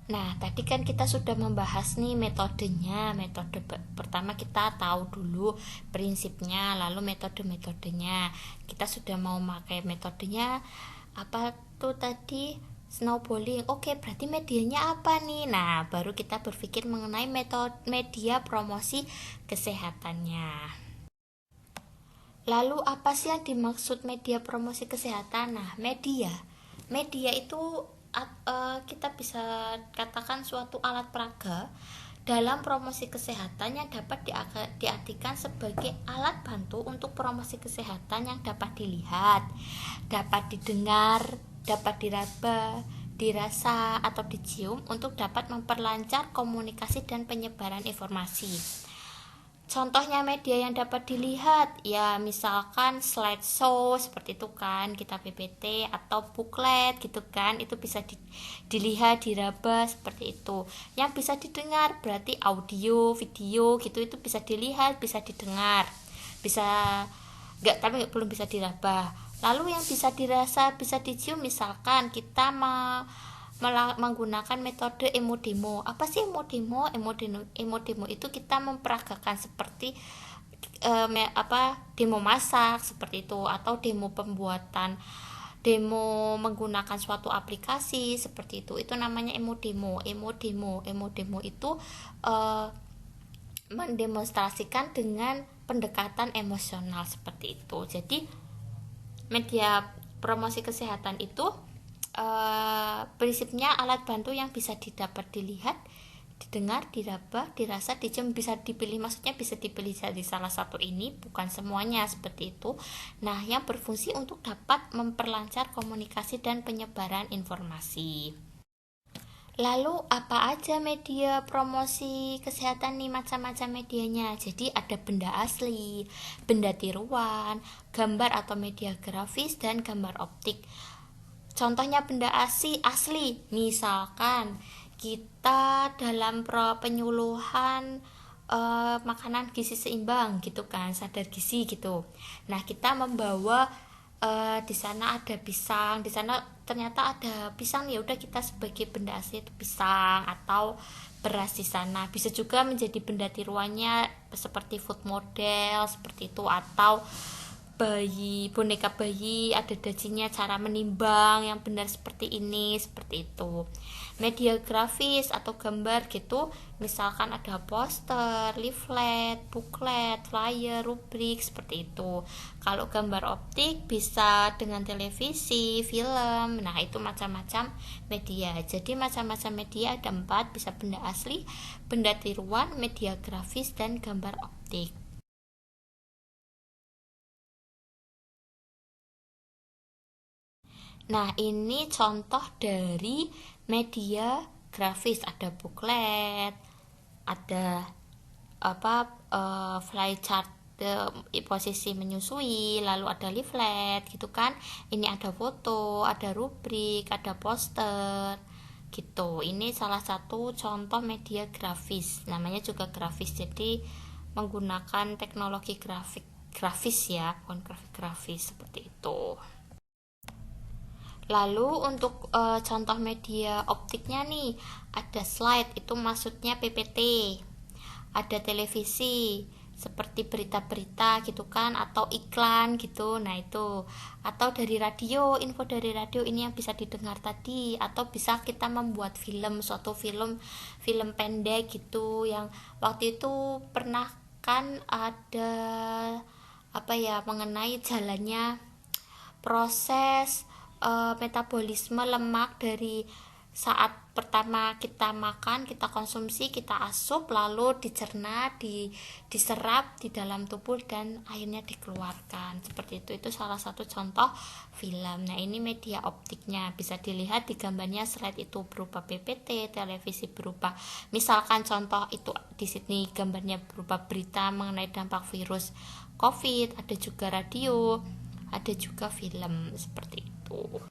Nah, tadi kan kita sudah membahas nih metodenya. Metode pertama kita tahu dulu prinsipnya, lalu metode-metodenya. Kita sudah mau pakai metodenya apa tuh tadi? Snowballing. Oke, berarti medianya apa nih? Nah, baru kita berpikir mengenai metode media promosi kesehatannya. Lalu apa sih yang dimaksud media promosi kesehatan? Nah, media itu kita bisa katakan suatu alat peraga dalam promosi kesehatan yang dapat diartikan sebagai alat bantu untuk promosi kesehatan yang dapat dilihat, dapat didengar, dapat diraba, dirasa, atau dicium untuk dapat memperlancar komunikasi dan penyebaran informasi. Contohnya media yang dapat dilihat ya misalkan slideshow seperti itu kan, kita PPT, atau booklet gitu kan, itu bisa dilihat, diraba seperti itu. Yang bisa didengar berarti audio, video gitu, itu bisa dilihat, bisa didengar, bisa enggak, tapi belum bisa diraba. Lalu yang bisa dirasa, bisa dicium, misalkan kita menggunakan metode emodemo. Apa sih emodemo? Emodemo itu kita memperagakan seperti demo masak seperti itu, atau demo pembuatan, demo menggunakan suatu aplikasi seperti itu. Itu namanya emodemo. Emodemo itu mendemonstrasikan dengan pendekatan emosional seperti itu. Jadi media promosi kesehatan itu prinsipnya alat bantu yang bisa didapat dilihat, didengar, diraba, dirasa, dicium, bisa dipilih, maksudnya bisa dipilih dari salah satu ini, bukan semuanya seperti itu. Nah, yang berfungsi untuk dapat memperlancar komunikasi dan penyebaran informasi. Lalu apa aja media promosi kesehatan nih, macam-macam medianya. Jadi ada benda asli, benda tiruan, gambar atau media grafis, dan gambar optik. Contohnya benda asli, misalkan kita dalam penyuluhan makanan gizi seimbang gitu kan, sadar gizi gitu. Nah, kita membawa di sana ada pisang, di sana ternyata ada pisang, ya udah kita sebagai benda asli itu pisang atau beras di sana. Bisa juga menjadi benda tiruannya seperti food model seperti itu, atau boneka bayi, ada dajinya, cara menimbang yang benar seperti ini, seperti itu. Media grafis atau gambar gitu, misalkan ada poster, leaflet, booklet, flyer, rubrik seperti itu. Kalau gambar optik bisa dengan televisi, film. Nah, itu macam-macam media. Jadi macam-macam media ada 4, bisa benda asli, benda tiruan, media grafis, dan gambar optik. Nah, ini contoh dari media grafis, ada booklet, ada flychart, posisi menyusui, lalu ada leaflet gitu kan. Ini ada foto, ada rubrik, ada poster gitu. Ini salah satu contoh media grafis. Namanya juga grafis. Jadi menggunakan teknologi grafis ya, bukan grafis seperti itu. Lalu untuk contoh media optiknya nih, ada slide, itu maksudnya PPT. Ada televisi seperti berita-berita gitu kan, atau iklan gitu. Nah, itu. Atau dari radio, info dari radio ini yang bisa didengar tadi, atau bisa kita membuat film, suatu film pendek gitu, yang waktu itu pernah kan ada mengenai jalannya proses metabolisme lemak dari saat pertama kita makan, kita konsumsi, kita asup, lalu dicerna, diserap di dalam tubuh, dan akhirnya dikeluarkan seperti itu. Itu salah satu contoh film. Nah, ini media optiknya, bisa dilihat di gambarnya. Slide itu berupa PPT, televisi berupa, misalkan contoh itu di sini gambarnya berupa berita mengenai dampak virus COVID, ada juga radio, ada juga film seperti itu.